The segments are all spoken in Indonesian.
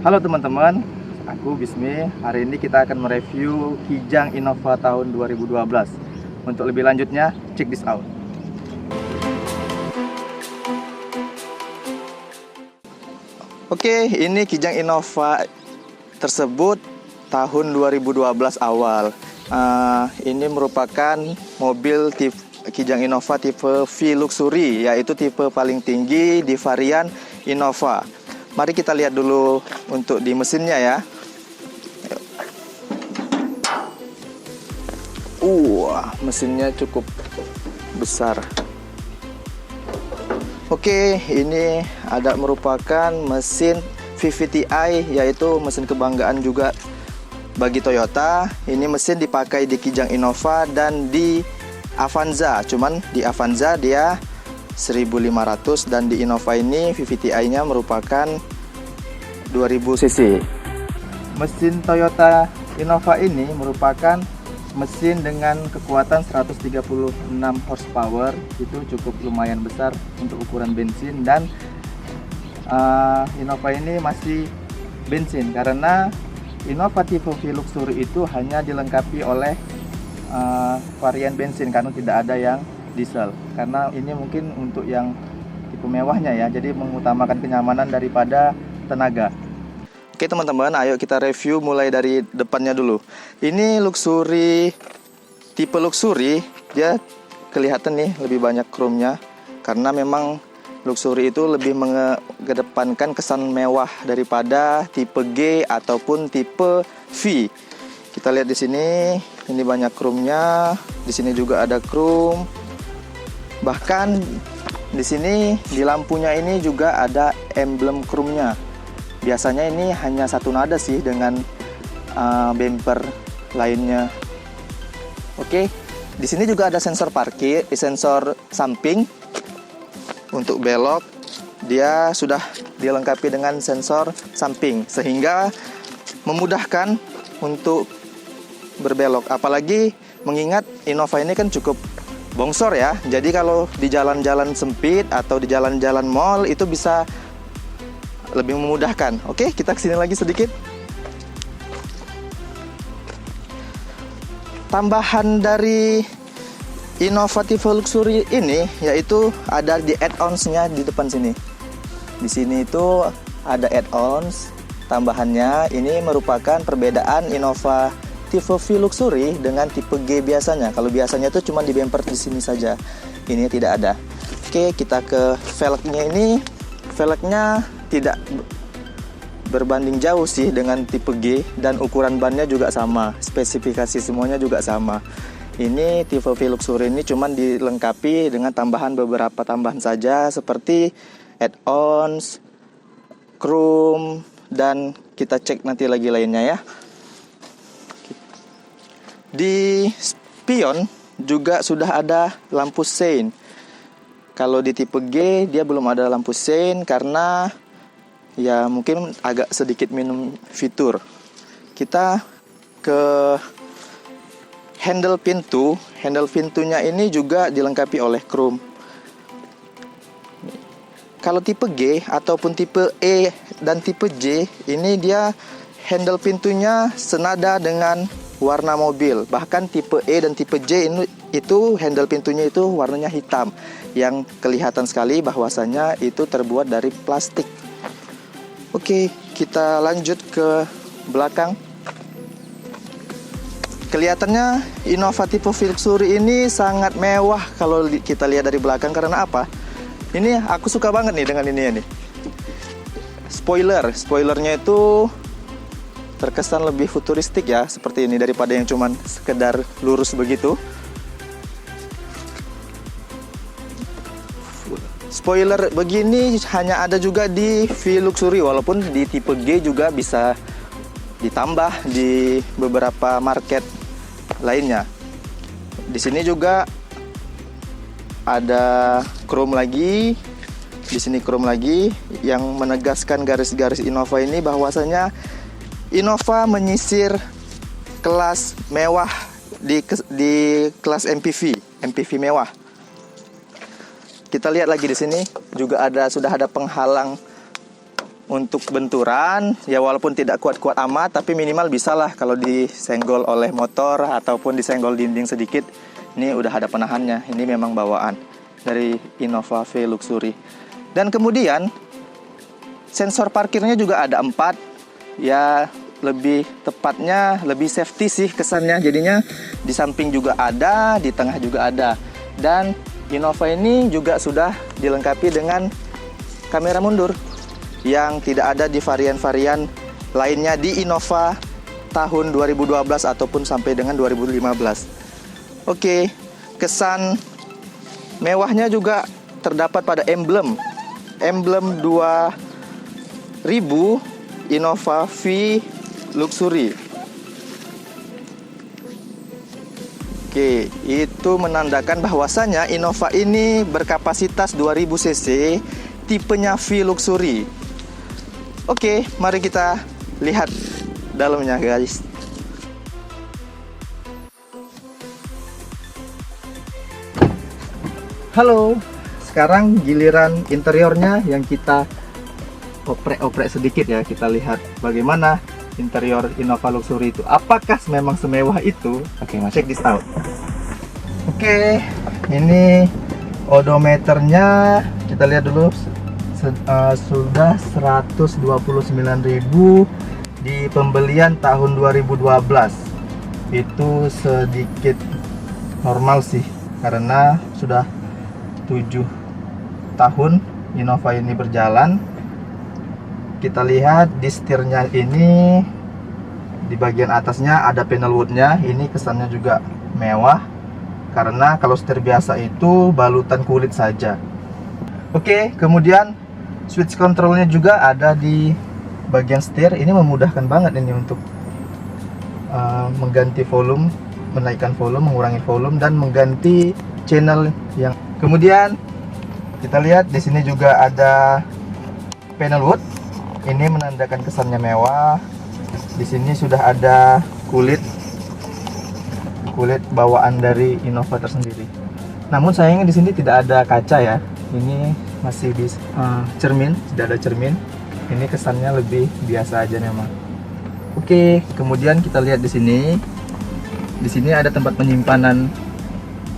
Halo teman-teman, aku Bismi. Hari ini kita akan mereview Kijang Innova tahun 2012. Untuk lebih lanjutnya, check this out. Oke, ini Kijang Innova tersebut tahun 2012 awal. Ini merupakan mobil Kijang Innova tipe V Luxury, yaitu tipe paling tinggi di varian Innova. Mari kita lihat dulu untuk di mesinnya ya. Mesinnya cukup besar. Oke, ini ada merupakan mesin VVT-i, yaitu mesin kebanggaan juga bagi Toyota. Ini mesin dipakai di Kijang Innova dan di Avanza. Cuman di Avanza dia 1500 dan di Innova ini VVT-i-nya merupakan 2000 cc. Mesin Toyota Innova ini merupakan mesin dengan kekuatan 136 horsepower. Itu cukup lumayan besar untuk ukuran bensin, dan Innova ini masih bensin karena Innova tipe V Luxury itu hanya dilengkapi oleh varian bensin karena tidak ada yang diesel, karena ini mungkin untuk yang tipe mewahnya ya, jadi mengutamakan kenyamanan daripada tenaga. Oke teman-teman, ayo kita review mulai dari depannya dulu. Ini luxury, tipe luxury, dia kelihatan nih lebih banyak chrome-nya karena memang luxury itu lebih mengedepankan kesan mewah daripada tipe G ataupun tipe V. Kita lihat di sini, ini banyak chrome-nya, di sini juga ada chrome. Bahkan di sini di lampunya ini juga ada emblem chrome-nya. Biasanya ini hanya satu nada sih dengan bumper lainnya. Oke, di sini juga ada sensor parkir, sensor samping. Untuk belok dia sudah dilengkapi dengan sensor samping sehingga memudahkan untuk berbelok. Apalagi mengingat Innova ini kan cukup bongsor ya, jadi kalau di jalan-jalan sempit atau di jalan-jalan mall itu bisa lebih memudahkan. Oke, kita kesini lagi sedikit. Tambahan dari Innova tipe Luxury ini yaitu ada di add-ons-nya di depan sini. Di sini itu ada add-ons tambahannya. Ini merupakan perbedaan Innova tipe V Luxury dengan tipe G biasanya. Kalau biasanya itu cuma di bumper di sini saja. Ini tidak ada. Oke, kita ke velgnya ini. Velgnya tidak berbanding jauh sih dengan tipe G, dan ukuran bannya juga sama. Spesifikasi semuanya juga sama. Ini tipe V Luxury ini cuma dilengkapi dengan beberapa tambahan saja seperti add-ons, chrome, dan kita cek nanti lagi lainnya ya. Di spion juga sudah ada lampu sein. Kalau di tipe G dia belum ada lampu sein karena ya mungkin agak sedikit minum fitur. Kita ke handle pintu. Handle pintunya ini juga dilengkapi oleh chrome. Kalau tipe G ataupun tipe E dan tipe J ini dia handle pintunya senada dengan warna mobil. Bahkan tipe E dan tipe J ini itu handle pintunya itu warnanya hitam, yang kelihatan sekali bahwasanya itu terbuat dari plastik. Oke, kita lanjut ke belakang. Kelihatannya Innova tipe V Luxury ini sangat mewah kalau kita lihat dari belakang. Karena apa? Ini aku suka banget nih dengan ini nih. Spoilernya itu terkesan lebih futuristik ya, seperti ini daripada yang cuman sekedar lurus begitu. Spoiler begini hanya ada juga di V Luxury, walaupun di tipe G juga bisa ditambah di beberapa market lainnya. Di sini juga ada chrome lagi. Di sini chrome lagi yang menegaskan garis-garis Innova ini bahwasanya Innova menyisir kelas mewah di kelas MPV mewah. Kita lihat lagi di sini juga sudah ada penghalang untuk benturan ya, walaupun tidak kuat-kuat amat, tapi minimal bisalah kalau disenggol oleh motor ataupun disenggol dinding sedikit. Ini udah ada penahannya. Ini memang bawaan dari Innova V Luxury. Dan kemudian sensor parkirnya juga ada 4. Ya, lebih tepatnya lebih safety sih kesannya. Jadinya di samping juga ada, di tengah juga ada. Dan Innova ini juga sudah dilengkapi dengan kamera mundur yang tidak ada di varian-varian lainnya di Innova tahun 2012 ataupun sampai dengan 2015. Oke, kesan mewahnya juga terdapat pada emblem 2000 Innova V Luxury. Oke, itu menandakan bahwasanya Innova ini berkapasitas 2000 cc, tipenya V Luxury. Oke, mari kita lihat dalamnya, guys. Halo, sekarang giliran interiornya yang kita oprek-oprek sedikit ya. Kita lihat bagaimana interior Innova Luxury itu. Apakah memang semewah itu? Oke, check this out. Oke, ini odometernya kita lihat dulu. Sudah 129.000 di pembelian tahun 2012. Itu sedikit normal sih, karena sudah 7 tahun Innova ini berjalan. Kita lihat di setirnya ini, di bagian atasnya ada panel woodnya. Ini kesannya juga mewah, karena kalau setir biasa itu balutan kulit saja. Oke, kemudian switch controlnya juga ada di bagian setir. Ini memudahkan banget ini untuk mengganti volume, menaikkan volume, mengurangi volume, dan mengganti channel yang. Kemudian kita lihat di sini juga ada panel wood. Ini menandakan kesannya mewah. Di sini sudah ada kulit bawaan dari Innova tersendiri. Namun sayangnya di sini tidak ada kaca ya. Ini masih di cermin, tidak ada cermin. Ini kesannya lebih biasa aja memang. Oke, kemudian kita lihat di sini. Di sini ada tempat penyimpanan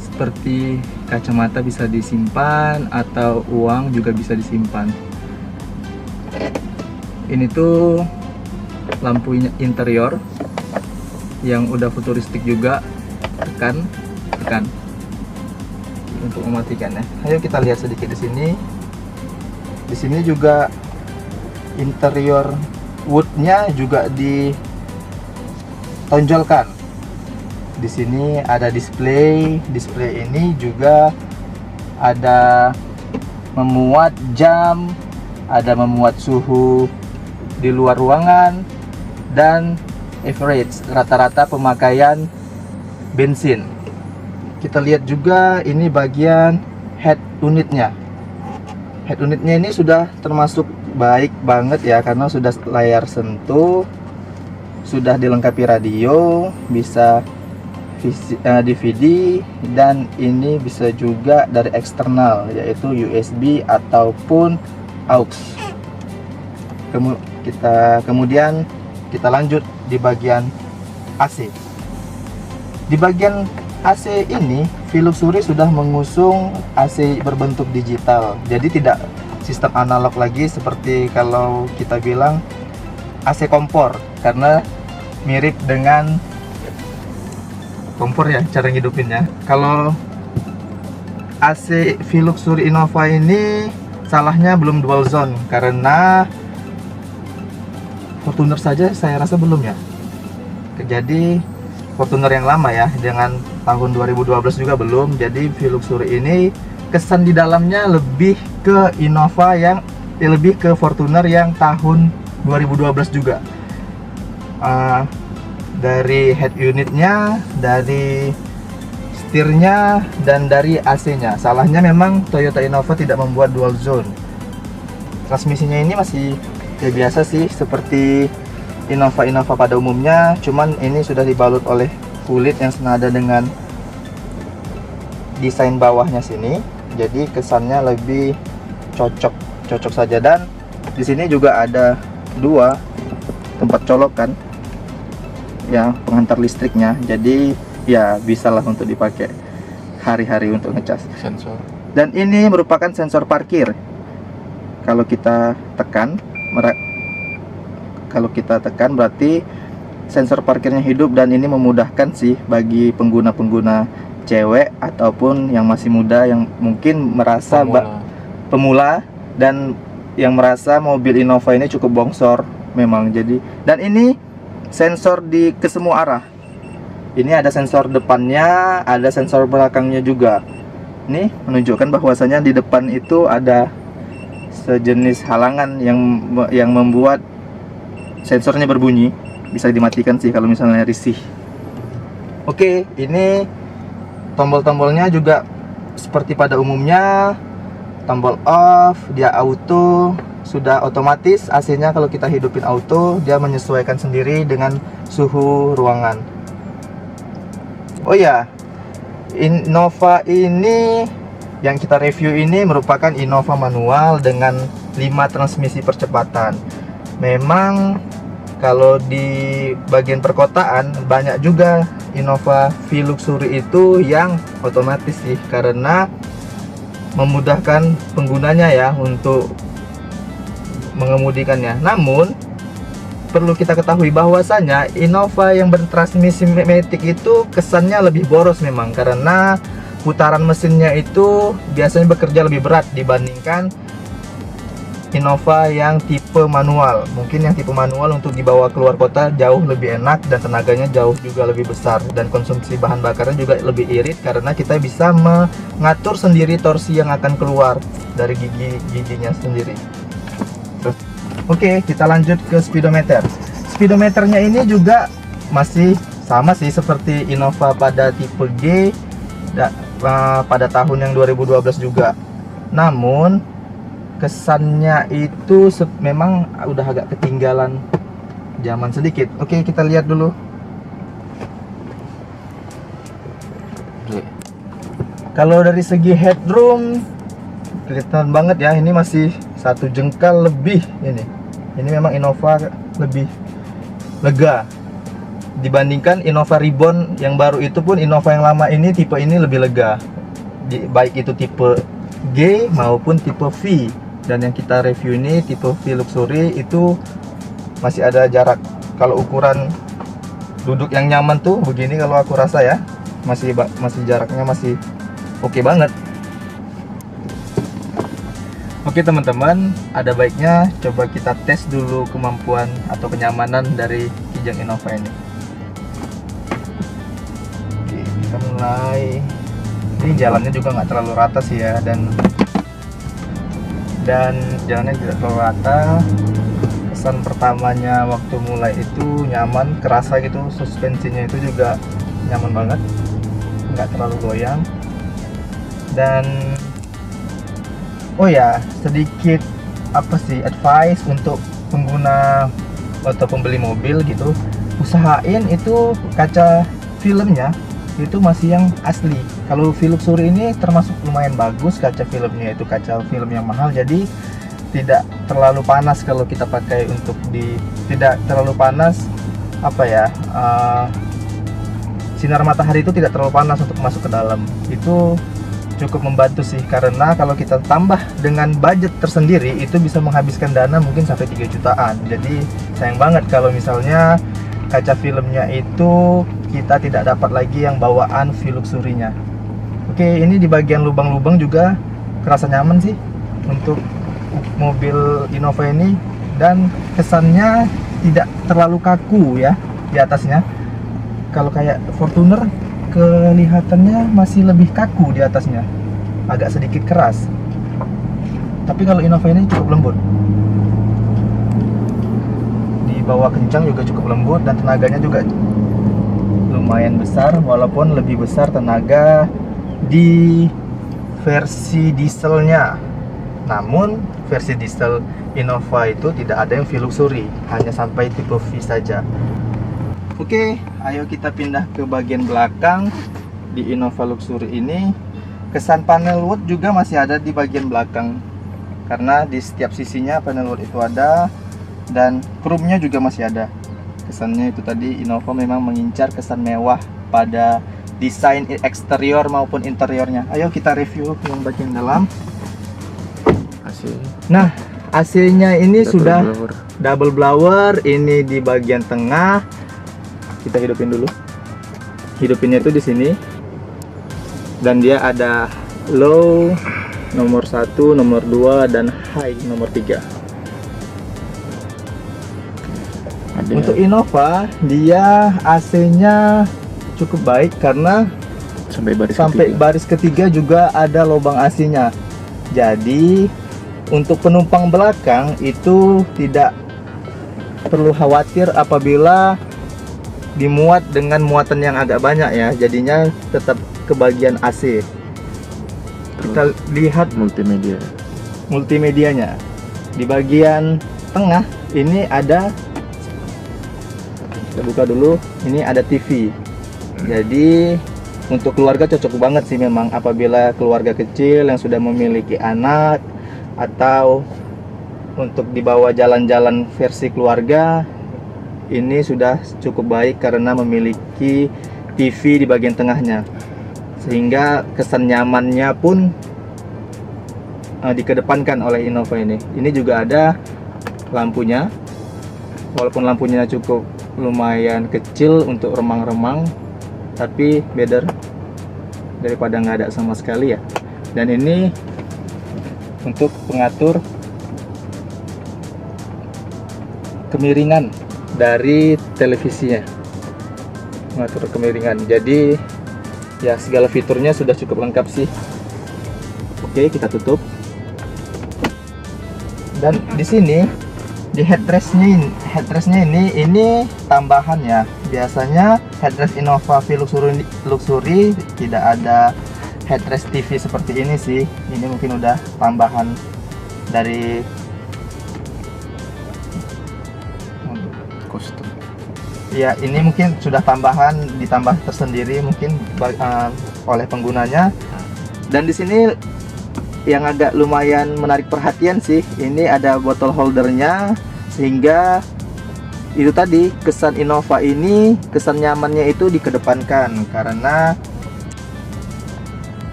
seperti kacamata bisa disimpan atau uang juga bisa disimpan. Ini tuh lampu interior yang udah futuristik juga. Tekan untuk mematikannya. Ayo kita lihat sedikit di sini. Di sini juga interior woodnya juga ditonjolkan. Di sini ada display. Display ini juga ada memuat jam, ada memuat suhu di luar ruangan, dan average rata-rata pemakaian bensin. Kita lihat juga ini bagian head unitnya. Head unitnya ini sudah termasuk baik banget ya, karena sudah layar sentuh, sudah dilengkapi radio, bisa DVD, dan ini bisa juga dari eksternal, yaitu USB ataupun aux. Kemudian kita lanjut di bagian AC. Di bagian AC ini, V Luxury sudah mengusung AC berbentuk digital. Jadi tidak sistem analog lagi seperti kalau kita bilang AC kompor, karena mirip dengan kompor ya cara ngidupinnya. Kalau AC V Luxury Innova ini salahnya belum dual zone, karena Fortuner saja saya rasa belum ya. Jadi Fortuner yang lama ya, dengan tahun 2012 juga belum. Jadi V Luxury ini kesan di dalamnya lebih ke Innova lebih ke Fortuner yang tahun 2012 juga. Dari head unitnya, dari setirnya, dan dari AC-nya. Salahnya memang Toyota Innova tidak membuat dual zone. Transmisinya ini masih ya biasa sih, seperti Innova pada umumnya, cuman ini sudah dibalut oleh kulit yang senada dengan desain bawahnya sini. Jadi kesannya lebih cocok saja. Dan Di sini juga ada dua tempat colokan ya, penghantar listriknya. Jadi ya bisalah untuk dipakai hari-hari untuk ngecas. Sensor. Dan ini merupakan sensor parkir. Kalau kita tekan, berarti sensor parkirnya hidup, dan ini memudahkan sih bagi pengguna-pengguna cewek ataupun yang masih muda yang mungkin merasa pemula dan yang merasa mobil Innova ini cukup bongsor memang. Jadi, dan ini sensor ke semua arah. Ini ada sensor depannya, ada sensor belakangnya juga. Ini menunjukkan bahwasanya di depan itu ada sejenis halangan yang membuat sensornya berbunyi. Bisa dimatikan sih kalau misalnya risih. Oke, ini tombol-tombolnya juga seperti pada umumnya. Tombol off, dia auto, sudah otomatis. AC-nya kalau kita hidupin auto, dia menyesuaikan sendiri dengan suhu ruangan. Oh ya, Innova ini yang kita review ini merupakan Innova manual dengan 5 transmisi percepatan. Memang kalau di bagian perkotaan banyak juga Innova V Luxury itu yang otomatis sih, karena memudahkan penggunanya ya untuk mengemudikannya. Namun perlu kita ketahui bahwasanya Innova yang bertransmisi matic itu kesannya lebih boros memang, karena putaran mesinnya itu biasanya bekerja lebih berat dibandingkan Innova yang tipe manual. Mungkin yang tipe manual untuk dibawa keluar kota jauh lebih enak dan tenaganya jauh juga lebih besar, dan konsumsi bahan bakarnya juga lebih irit karena kita bisa mengatur sendiri torsi yang akan keluar dari giginya sendiri. Oke, kita lanjut ke speedometer. Speedometernya ini juga masih sama sih seperti Innova pada tipe G pada tahun yang 2012 juga. Namun kesannya itu memang udah agak ketinggalan zaman sedikit. Oke, kita lihat dulu. Kalau dari segi headroom kelihatan banget ya, ini masih 1 jengkal lebih ini. Ini memang Innova lebih lega dibandingkan Innova Reborn yang baru itu pun. Innova yang lama ini tipe ini lebih lega, baik itu tipe G maupun tipe V. Dan yang kita review ini tipe V Luxury itu masih ada jarak. Kalau ukuran duduk yang nyaman tuh begini, kalau aku rasa ya masih jaraknya masih oke banget. Oke teman-teman, ada baiknya coba kita tes dulu kemampuan atau kenyamanan dari Kijang Innova ini. Oke, kita mulai. Ini jalannya juga nggak terlalu rata sih ya, dan jalannya tidak terlalu rata. Kesan pertamanya waktu mulai itu nyaman, kerasa gitu. Suspensinya itu juga nyaman banget, nggak terlalu goyang. Dan oh ya, sedikit advice untuk pengguna atau pembeli mobil gitu, usahain itu kaca filmnya itu masih yang asli. Kalau V Luxury ini termasuk lumayan bagus kaca filmnya, itu kaca film yang mahal, jadi tidak terlalu panas kalau kita pakai untuk tidak terlalu panas sinar matahari itu tidak terlalu panas untuk masuk ke dalam. Itu cukup membantu sih, karena kalau kita tambah dengan budget tersendiri itu bisa menghabiskan dana mungkin sampai 3 jutaan. Jadi sayang banget kalau misalnya kaca filmnya itu kita tidak dapat lagi yang bawaan V Luxury-nya. Oke, ini di bagian lubang-lubang juga kerasa nyaman sih untuk mobil Innova ini, dan kesannya tidak terlalu kaku ya di atasnya. Kalau kayak Fortuner kelihatannya masih lebih kaku di atasnya, agak sedikit keras. Tapi kalau Innova ini cukup lembut. Di bawah kencang juga cukup lembut, dan tenaganya juga lumayan besar, walaupun lebih besar tenaga di versi dieselnya. Namun versi diesel Innova itu tidak ada yang V Luxury, hanya sampai tipe V saja. Oke, ayo kita pindah ke bagian belakang. Di Innova Luxury ini kesan panel wood juga masih ada di bagian belakang karena di setiap sisinya panel LED itu ada, dan chrome-nya juga masih ada. Kesannya itu tadi, Innova memang mengincar kesan mewah pada desain eksterior maupun interiornya. Ayo kita review yang bagian dalam. AC. Nah, AC-nya ini Double sudah blower. double blower. Ini di bagian tengah. Kita hidupin dulu. Hidupinnya itu di sini. Dan dia ada low nomor 1, nomor 2, dan high nomor 3. Ada Untuk Innova, dia AC-nya cukup baik karena sampai baris sampai ketiga. baris ketiga juga ada lubang AC-nya. Jadi untuk penumpang belakang itu tidak perlu khawatir apabila dimuat dengan muatan yang agak banyak ya. Jadinya tetap kebagian AC. Kita lihat Multimedia. multimedianya. Di bagian tengah ini ada, kita buka dulu, ini ada TV. Jadi untuk keluarga cocok banget sih memang, apabila keluarga kecil yang sudah memiliki anak atau untuk dibawa jalan-jalan versi keluarga, ini sudah cukup baik karena memiliki TV di bagian tengahnya, sehingga kesan nyamannya pun dikedepankan oleh Innova ini. Ini juga ada lampunya, walaupun lampunya cukup lumayan kecil untuk remang-remang, tapi better daripada nggak ada sama sekali ya. Dan ini untuk pengatur kemiringan dari televisinya, mengatur kemiringan. Jadi ya segala fiturnya sudah cukup lengkap sih. Oke, kita tutup. Dan di sini di headrestnya ini tambahan ya. Biasanya headrest Innova V Luxury tidak ada headrest TV seperti ini sih. Ini mungkin udah tambahan dari Kostum. ya, ini mungkin sudah tambahan, ditambah tersendiri mungkin oleh penggunanya. Dan di sini yang agak lumayan menarik perhatian sih, ini ada bottle holdernya, sehingga itu tadi kesan Innova ini, kesan nyamannya itu dikedepankan karena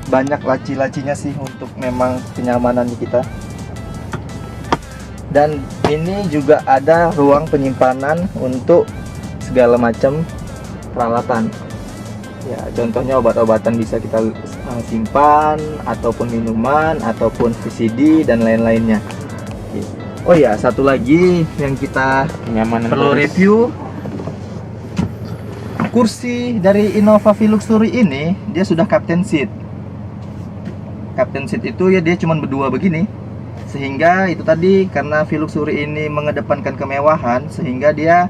banyak laci-lacinya sih untuk memang kenyamanan kita. Dan ini juga ada ruang penyimpanan untuk segala macam peralatan. Ya, contohnya obat-obatan bisa kita simpan, ataupun minuman, ataupun VCD dan lain-lainnya. Oh ya, satu lagi yang kita Kenyamanan perlu baris. review, kursi dari Innova V Luxury ini dia sudah captain seat. Captain seat itu ya dia cuma berdua begini, sehingga itu tadi karena V Luxury ini mengedepankan kemewahan, sehingga dia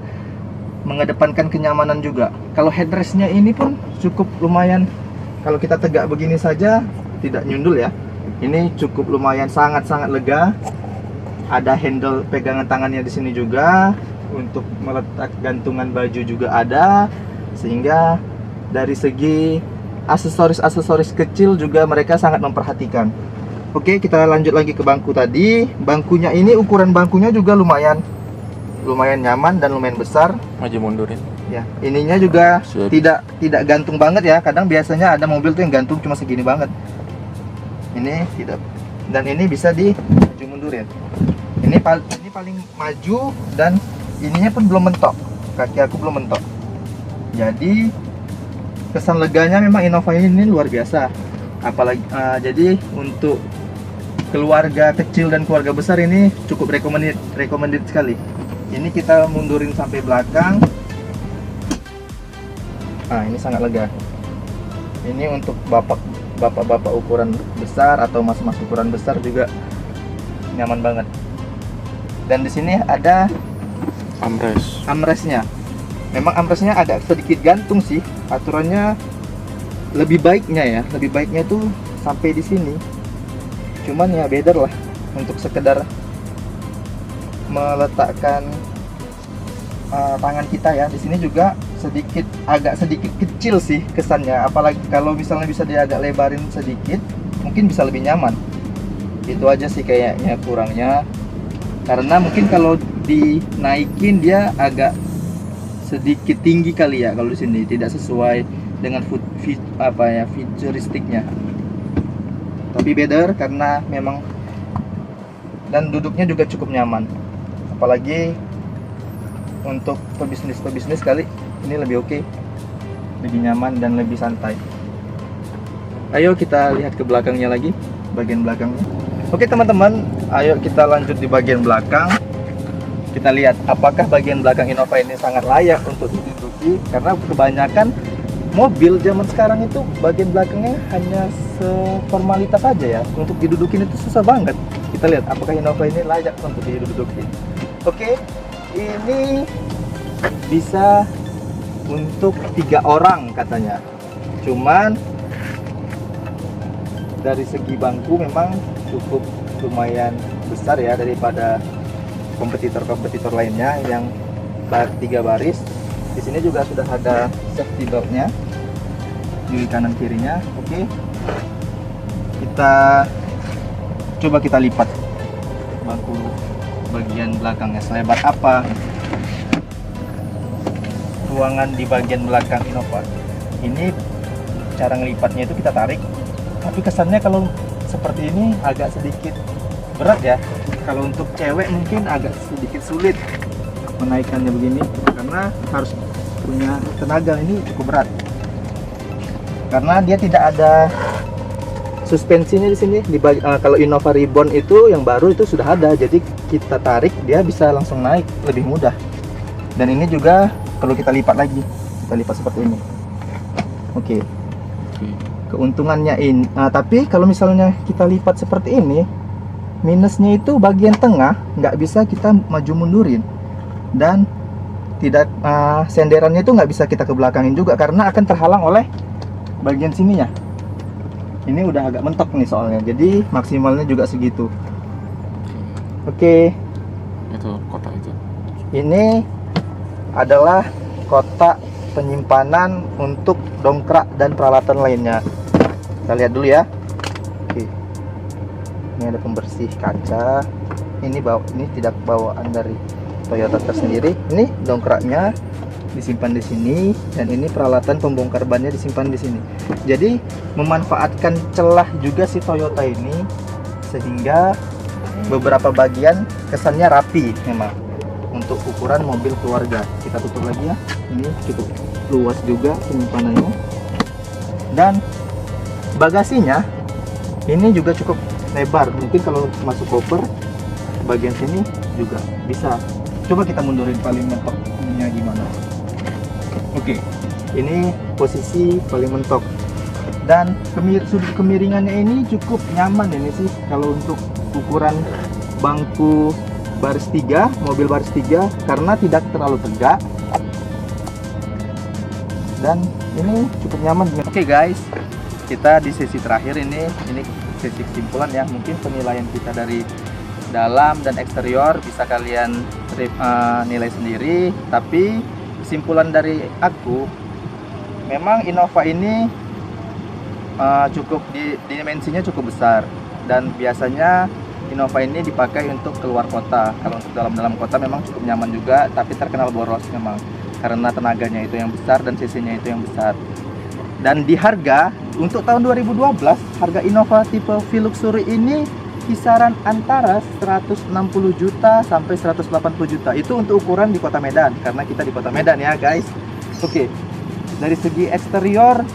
mengedepankan kenyamanan juga. Kalau headrestnya ini pun cukup lumayan, kalau kita tegak begini saja tidak nyundul ya. Ini cukup lumayan, sangat-sangat lega. Ada handle pegangan tangannya di sini juga, untuk meletak gantungan baju juga ada, sehingga dari segi aksesoris kecil juga mereka sangat memperhatikan. Oke, kita lanjut lagi ke bangku tadi. Bangkunya ini, ukuran bangkunya juga lumayan nyaman dan lumayan besar. Maju mundurin. Ya, ininya juga Siap. tidak gantung banget ya. Kadang biasanya ada mobil tuh yang gantung cuma segini banget. Ini tidak. Dan ini bisa di maju mundurin. Ini paling maju, dan ininya pun belum mentok. Kaki aku belum mentok. Jadi kesan leganya memang Innova ini luar biasa. Apalagi jadi untuk keluarga kecil dan keluarga besar ini cukup recommended sekali. Ini kita mundurin sampai belakang. Nah, ini sangat lega. Ini untuk bapak-bapak ukuran besar atau mas-mas ukuran besar juga nyaman banget. Dan di sini ada armrestnya. Memang armrestnya agak sedikit gantung sih. Aturannya lebih baiknya tuh sampai di sini. Cuman ya better lah untuk sekedar meletakkan tangan kita ya. Di sini juga agak sedikit kecil sih kesannya. Apalagi kalau misalnya bisa dia agak lebarin sedikit, mungkin bisa lebih nyaman. Itu aja sih kayaknya kurangnya, karena mungkin kalau dinaikin dia agak sedikit tinggi kali ya, kalau di sini tidak sesuai dengan futuristiknya. Tapi better karena memang, dan duduknya juga cukup nyaman, apalagi untuk pebisnis kali ini lebih oke, lebih nyaman dan lebih santai. Ayo kita lihat ke belakangnya lagi, bagian belakangnya. Oke teman-teman, ayo kita lanjut di bagian belakang. Kita lihat apakah bagian belakang Innova ini sangat layak untuk diduduki, karena kebanyakan mobil zaman sekarang itu bagian belakangnya hanya seformalitas saja ya, untuk didudukin itu susah banget. Kita lihat apakah Innova ini layak untuk diduduki. Oke, ini bisa untuk 3 orang katanya, cuman dari segi bangku memang cukup lumayan besar ya daripada kompetitor-kompetitor lainnya yang 3 baris. Di sini juga sudah ada safety beltnya di kanan kirinya. Oke, kita coba kita lipat bangku bagian belakangnya selebar apa. Ruangan di bagian belakang Innova ini, cara ngelipatnya itu kita tarik, tapi kesannya kalau seperti ini agak sedikit berat ya. Kalau untuk cewek mungkin agak sedikit sulit menaikkannya begini, karena harus punya tenaga, ini cukup berat. Karena dia tidak ada suspensinya di sini. Kalau Innova Reborn itu yang baru itu sudah ada, jadi kita tarik dia bisa langsung naik lebih mudah. Dan ini juga perlu kita lipat lagi, kita lipat seperti ini. Oke. Keuntungannya ini, tapi kalau misalnya kita lipat seperti ini, minusnya itu bagian tengah nggak bisa kita maju mundurin, dan tidak senderannya itu nggak bisa kita ke belakangin juga karena akan terhalang oleh bagian sininya. Ini udah agak mentok nih soalnya, jadi maksimalnya juga segitu. Oke. Itu kotak itu. Ini adalah kotak penyimpanan untuk dongkrak dan peralatan lainnya. Kita lihat dulu ya. Oke. Ini ada pembersih kaca. Ini tidak bawaan dari Toyota tersendiri. Ini dongkraknya disimpan di sini, dan ini peralatan pembongkar bannya disimpan di sini. Jadi memanfaatkan celah juga si Toyota ini, sehingga beberapa bagian kesannya rapi memang untuk ukuran mobil keluarga. Kita tutup lagi ya. Ini cukup luas juga penyimpanannya, dan bagasinya ini juga cukup lebar. Mungkin kalau masuk koper bagian sini juga bisa. Coba kita mundurin paling mentoknya gimana. Oke, ini posisi paling mentok, dan sudut kemiringannya ini cukup nyaman ini sih kalau untuk ukuran bangku baris 3, mobil baris 3, karena tidak terlalu tegak dan ini cukup nyaman. Oke guys, kita di sesi terakhir ini sesi kesimpulan ya. Mungkin penilaian kita dari dalam dan eksterior bisa kalian nilai sendiri, tapi kesimpulan dari aku, memang Innova ini cukup dimensinya cukup besar, dan biasanya Innova ini dipakai untuk keluar kota. Kalau untuk dalam kota memang cukup nyaman juga, tapi terkenal boros memang karena tenaganya itu yang besar dan cc-nya itu yang besar. Dan di harga untuk tahun 2012, harga Innova tipe V-Luxury ini kisaran antara 160 juta sampai 180 juta. Itu untuk ukuran di Kota Medan, karena kita di Kota Medan ya guys. Oke, dari segi eksterior,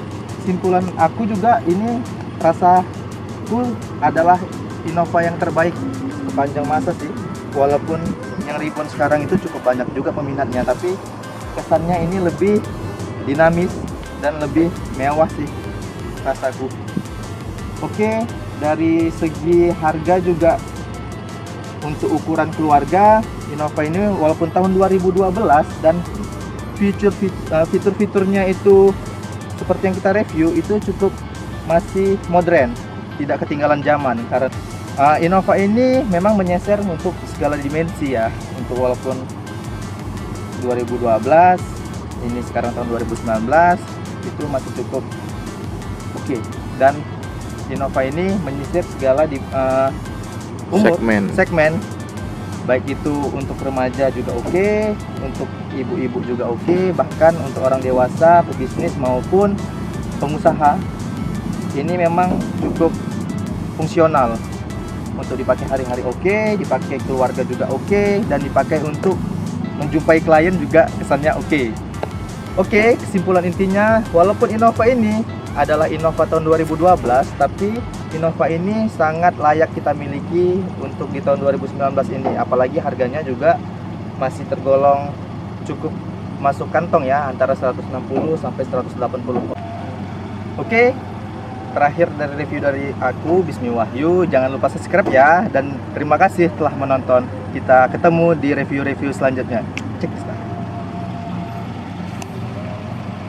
simpulan aku juga ini rasaku adalah Innova yang terbaik sepanjang masa sih. Walaupun yang Reborn sekarang itu cukup banyak juga peminatnya, tapi kesannya ini lebih dinamis dan lebih mewah sih rasaku. Oke, dari segi harga juga untuk ukuran keluarga, Innova ini walaupun tahun 2012 dan fitur-fiturnya itu seperti yang kita review itu cukup masih modern, tidak ketinggalan zaman. Karena Innova ini memang menyeser untuk segala dimensi ya. Untuk walaupun 2012, ini sekarang tahun 2019, itu masih cukup oke. Dan Innova ini menyisir segala umur, Segmen. segmen. Baik itu untuk remaja juga oke, untuk ibu-ibu juga oke, bahkan untuk orang dewasa, pebisnis maupun pengusaha. Ini memang cukup fungsional untuk dipakai hari-hari oke, dipakai keluarga juga oke, dan dipakai untuk menjumpai klien juga kesannya oke. Oke, kesimpulan intinya, walaupun Innova ini adalah Innova tahun 2012, tapi Innova ini sangat layak kita miliki untuk di tahun 2019 ini. Apalagi harganya juga masih tergolong cukup masuk kantong ya, antara 160 sampai 180. Oke, terakhir dari review dari aku, Bismi Wahyu. Jangan lupa subscribe ya, dan terima kasih telah menonton. Kita ketemu di review-review selanjutnya. Cek.